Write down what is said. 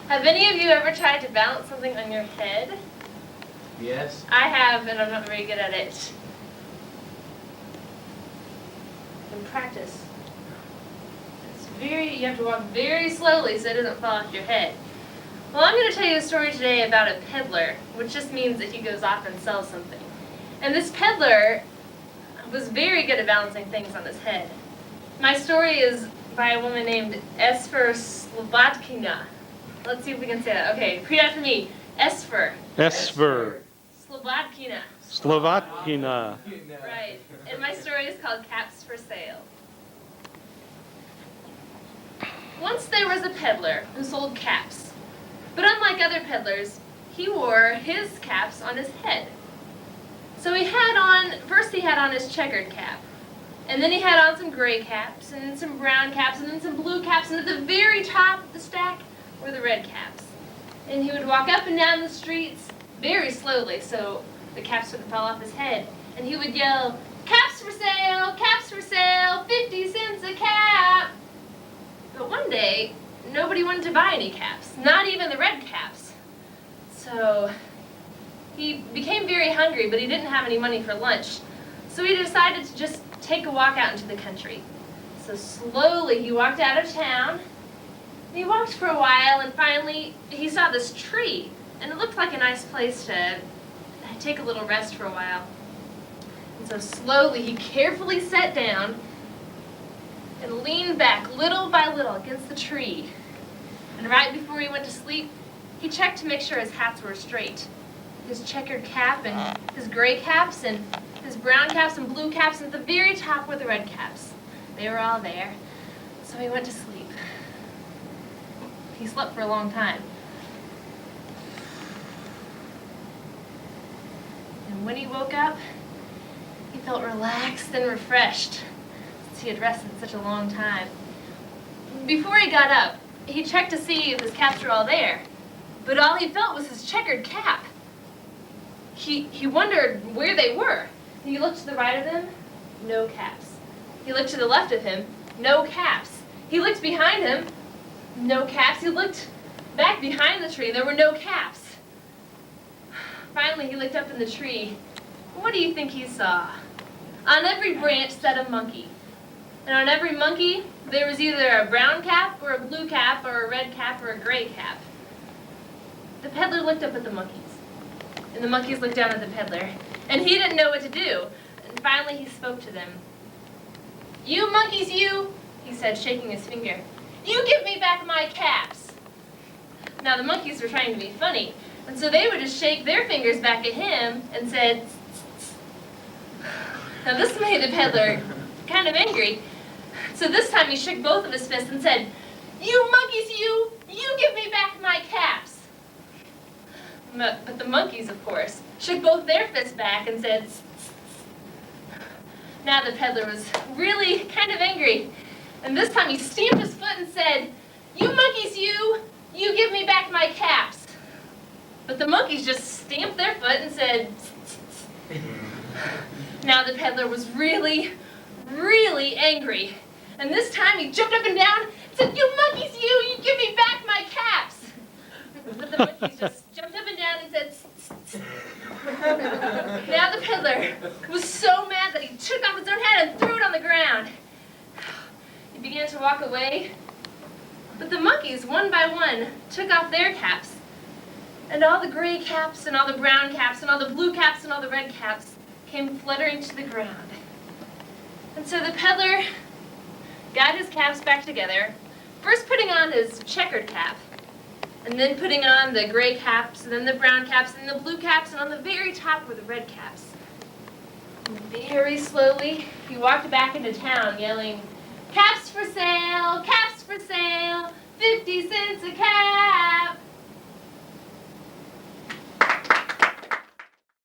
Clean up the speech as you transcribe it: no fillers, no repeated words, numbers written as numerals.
Have any of you ever tried to balance something on your head? Yes. I have, and I'm not very good at it. In practice. You have to walk very slowly so it doesn't fall off your head. Well, I'm going to tell you a story today about a peddler, which just means that he goes off and sells something. And this peddler was very good at balancing things on his head. My story is by a woman named Esfer Slobodkina. Let's see if we can say that. Okay, repeat after me. Esfer. Esfer. Slobodkina. Slovatkina. Right. And my story is called Caps for Sale. Once there was a peddler who sold caps. But unlike other peddlers, he wore his caps on his head. So first he had on his checkered cap. And then he had on some gray caps, and then some brown caps, and then some blue caps, and at the very top of the stack were the red caps. And he would walk up and down the streets very slowly so the caps wouldn't fall off his head. And he would yell, caps for sale, 50 cents a cap. But one day, nobody wanted to buy any caps, not even the red caps. So he became very hungry, but he didn't have any money for lunch. So he decided to just take a walk out into the country. So slowly he walked out of town. He walked for a while, and finally he saw this tree, and it looked like a nice place to take a little rest for a while. And so slowly he carefully sat down and leaned back little by little against the tree. And right before he went to sleep, he checked to make sure his hats were straight. His checkered cap and his gray caps and his brown caps and blue caps, and at the very top were the red caps. They were all there. So he went to sleep. He slept for a long time. And when he woke up, he felt relaxed and refreshed since he had rested such a long time. Before he got up, he checked to see if his caps were all there, but all he felt was his checkered cap. He wondered where they were. He looked to the right of him, no caps. He looked to the left of him, no caps. He looked behind him, no caps. He looked back behind the tree, there were no caps. Finally, he looked up in the tree. What do you think he saw? On every branch sat a monkey. And on every monkey, there was either a brown cap or a blue cap or a red cap or a gray cap. The peddler looked up at the monkeys. And the monkeys looked down at the peddler. And he didn't know what to do. And finally he spoke to them. You monkeys, you, he said, shaking his finger. You give me back my caps. Now the monkeys were trying to be funny. And so they would just shake their fingers back at him and said, tss, tss. Now this made the peddler kind of angry. So this time he shook both of his fists and said, you monkeys, you give me back my caps. But the monkeys, of course, shook both their fists back and said, tss, tss, tss. Now the peddler was really kind of angry. And this time he stamped his foot and said, you monkeys, you give me back my caps. But the monkeys just stamped their foot and said, tss, tss, tss. Now the peddler was really, really angry. And this time he jumped up and down and said, you monkeys, you give me back my caps. But the monkeys just jumped up and down and said, tss, tss, tss. Now the peddler was so mad that he took off his own hat and threw it on the ground. He began to walk away, but the monkeys, one by one, took off their caps. And all the gray caps and all the brown caps and all the blue caps and all the red caps came fluttering to the ground. And so the peddler got his caps back together, first putting on his checkered cap, and then putting on the gray caps, and then the brown caps, and the blue caps, and on the very top were the red caps. And very slowly, he walked back into town yelling, caps for sale, 50 cents a cap.